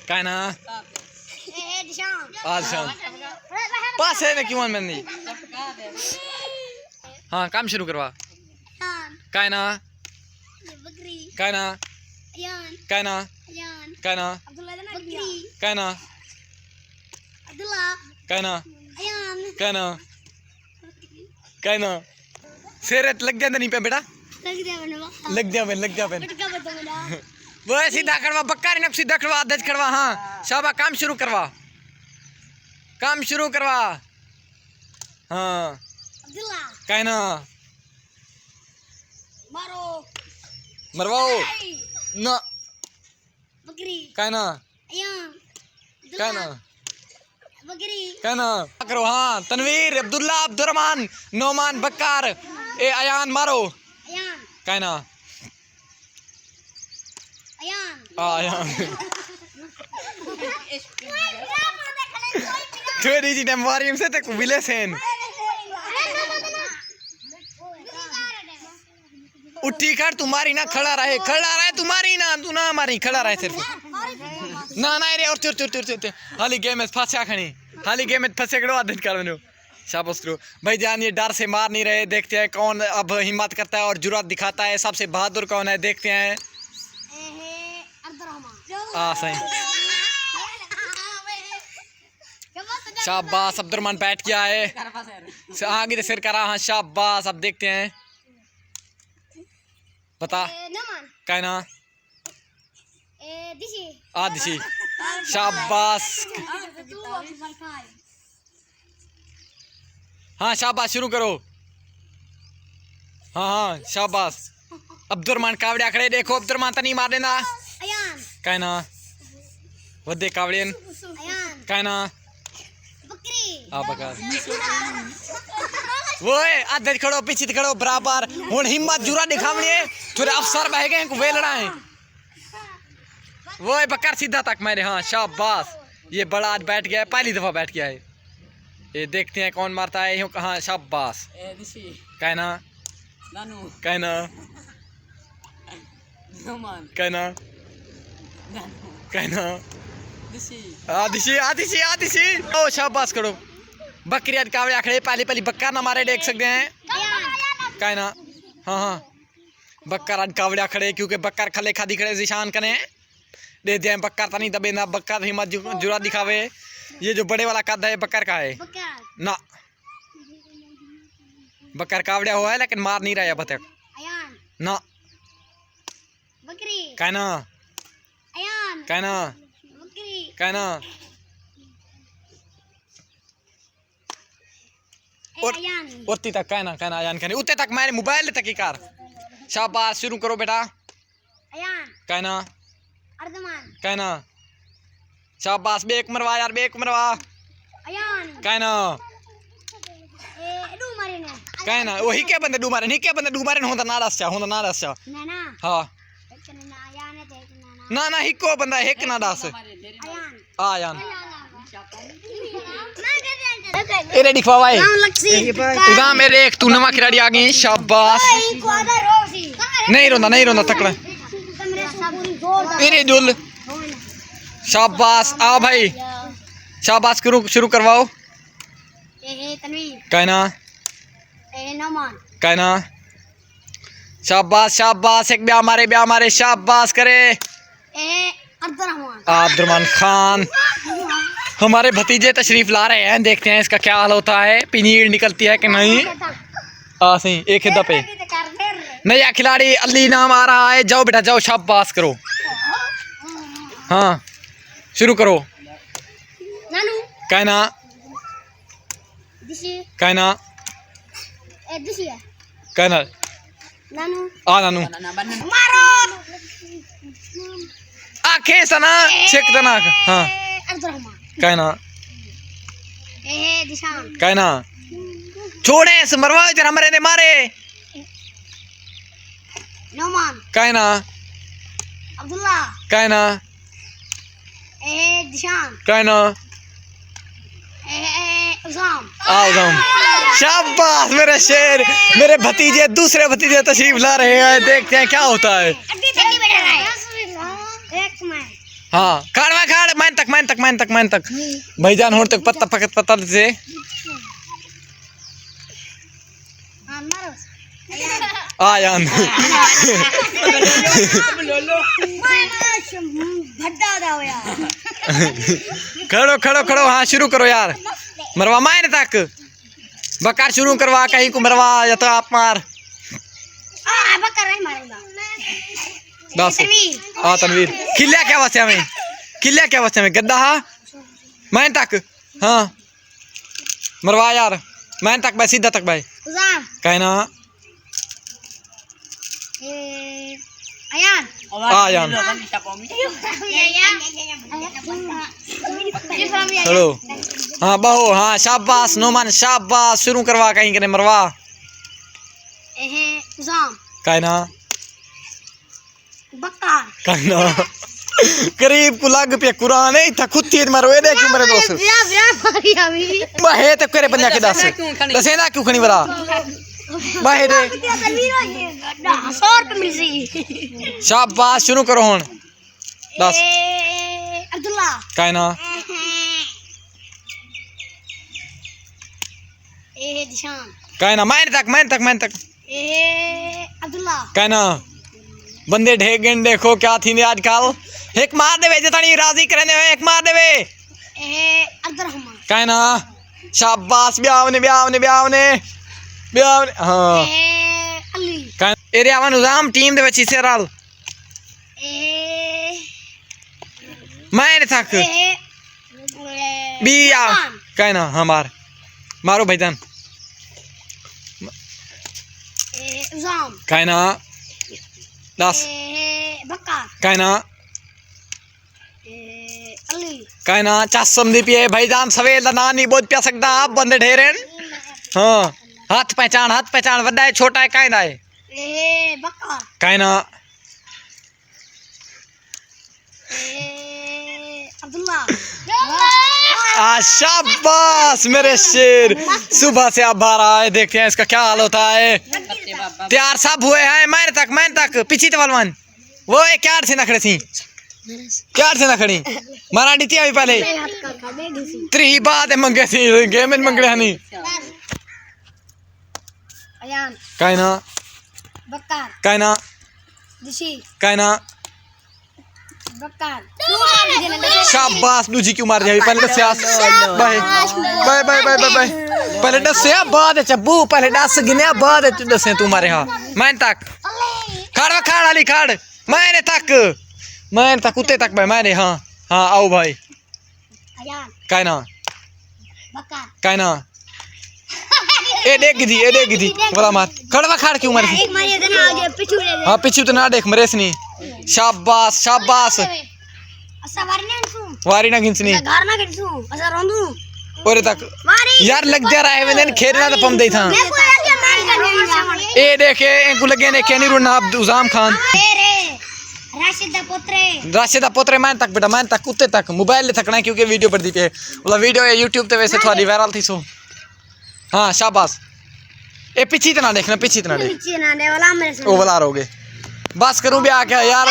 काय ना अच्छा पास है ना क्यों मैं नहीं हाँ काम शुरू करवा काय ना काय ना काय ना काय ना काय ना काय ना काय ना काय ना सेरत लग गया नहीं पे बेटा लग गया पेन वो सीधा करवा बक्का ने सीधा करवा आदत करवा हाँ शाबा काम शुरू करवा हाँ काय ना मरवाओ ना काय ना करो हाँ तनवीर अब्दुल्ला अब्दुर्रहमान नौमान बक्कार ए अयान मारो काय ना अयान थोड़ी जी ने मारी से तक विले सेन उठी कर तुम्हारी ना खड़ा रहे तुम्हारी ना तू ना मारी खड़ा रहे सिर्फ ना रे और चुर हाली गेम में फंसा खणी हाली गेम में फंसे करो आदत कर बनो शाबाश करो भाई जान ये डर से मार नहीं रहे देखते हैं कौन अब हिम्मत करता है और जुर्रत दिखाता है सबसे बहादुर कौन है देखते हैं सही शाबाश अब्दुर्रहमान बैठ गया है आगे सिर करा हाँ शाबाश अब देखते हैं बता काय ना दिशी शाबाश हाँ शाबाश शुरू करो हाँ शाबाश अब्दुर्रहमान कावड़े खड़े देखो अब्दुर्रहमान तो नहीं मार देना काय ना वदे कावड़ियन काय ना बकार वो आदत खड़ो पीछे खड़ो बराबर हुन हिम्मत जुरा दिखावनी है थोड़े अफसर बह गए को वेलड़ा है वो बकर सीधा तक मेरे हाँ शाबाश ये बड़ा आज बैठ गया है पहली दफा बैठ गया है ये देखते हैं कौन मारता है यूं कहाँ शाबाश काय ना काय ना काय ना काय ना आदिशी ओ शाबाश करो बकरी आज कावड़े खड़े पहली बक्का ना मारे देख सकते हैं काय ना हाँ बक्कर आज कावड़े खड़े क्योंकि बक्कर खले खादी खड़े जिशान कने दे दिया बक्कर तो नहीं दबे ना बक्कर हिम्मत जुरा दिखावे ये जो बड़े वाला कद है बक्कर का है ना बक्कर कावड़े हुआ है लेकिन मार नहीं रहा है बतख ना काय ना काय ना काय ना उतनी तक काय ना अयान कहने उतने तक मेरे मोबाइल तक ही कार शाबाश शुरू करो बेटा काय ना काय ना शाबाश बेक मरवा यार बेक मरवा काय ना वही क्या बंदे डू मारे होता ना रस्सा हाँ ना हिको बंदा हिक ना दास आयान ए रेडी फवाई उदा मेरे एक तू नवा खिलाड़ी आ गई शाबाश नहीं रोंदा तकड़ा मेरे दुल शाबाश आओ भाई शाबाश करो शुरू करवाओ काय ना शाबाश एक ब्याह मारे शाबाश करे अब्दुर्रहमान खान हमारे भतीजे तशरीफ ला रहे हैं देखते हैं इसका क्या हाल होता है पनीर निकलती है कि नहीं सही एक हिद्दा पे नया खिलाड़ी अली नाम आ रहा है जाओ बेटा जाओ शाबाश करो हाँ शुरू करो काय ना नानू आंखें सना चेक तना हाँ काय ना छोड़े मरवा इधर हमारे ने मारे काय ना काय ना शाबाश मेरे शेर मेरे भतीजे दूसरे भतीजे तशरीफ ला रहे हैं देखते हैं क्या होता है हाँ मैन तक भाईजान होड़ तक पत्ता पकत पत्ता से आ जान खड़ो खड़ो खड़ो हाँ शुरू करो यार मरवा मायने तक बकार शुरू करवा कहीं को मरवा या तो आप मार दस हाँ तनवीर खिलिया क्या वास्ते हमें गद्दा हाँ मैन तक हाँ मरवा यार मैन तक भाई सीधा तक भाई कहना आयान चलो हाँ बहो हाँ शाबाश नोमान शाबाश शुरू करवा कहीं करे मरवा कहना कहना करीब को लग पे कुरान है था खुद तीर मारो दे क्यों मेरे दोस्त बहे तो करे बंदा के दस दसे ना क्यों खनी बरा बहे दे शाबाश शुरू करो हुन दस अब्दुल्ला कहना कहना मैन तक अब्दुल्ला कहना बंदे ढेक गन देखो क्या थी आजकल एक मार देवे जतनी राजी करने एक मार देवे अब्दुर्रहमान कहना शाबाश ब्यावने हाँ अली कहना एरिया वन उजाम टीम दे विच हिस्से रल मैंने तक बिया कहना हाँ मारो भाईजान कहना दस कहना कहना चासम दी पिए भाईजान सवेल ना नहीं बोझ पिया सकता आप बंदे ढेरे हाँ हाथ पहचान वड्डा है छोटा है कहना है कहना अब्दुल्ला शाबाश मेरे शेर सुबह से आप बाहर आए देखते हैं इसका क्या हाल होता है तैयार सब हुए हैं मैंने तक पीछे तवलवन वो एक क्यार से नखड़े थी मारा डी थी अभी पहले त्री बात है मंगे थी गेम में मंगड़े हनी कहना शाबाश दूजी क्यों मार दिया पहले बाय पहले दस बाद चब्बू पहले 10 गिने बाद दस तू मारे हाँ मैंने तक खाड़ अली खाड़ मैंने तक कुत्ते तक भाई मैंने हाँ आओ भाई कहना ए देख दी बोला मार खड़वा खाड़ क्यों मारी हाँ पिछू तो ना देख मरेस नहीं शाबाश वारी ना घिंचनी और तक यार लग जा रहा है मैंने खेलना तो पम दे था ए देखे इनको लगे ने केनी रुना उजाम खान राशिदा पोत्रे मैंने तक बेटा मैंने तक कुत्ते तक मोबाइल ले थकना क्योंकि वीडियो पर दी पे बोला वीडियो है यूट्यूब पे वैसे थोड़ी वायरल थी सो हाँ शाबाश ए पीछे इतना देखना देख वो वाला रहोगे बस करूं भी आके यार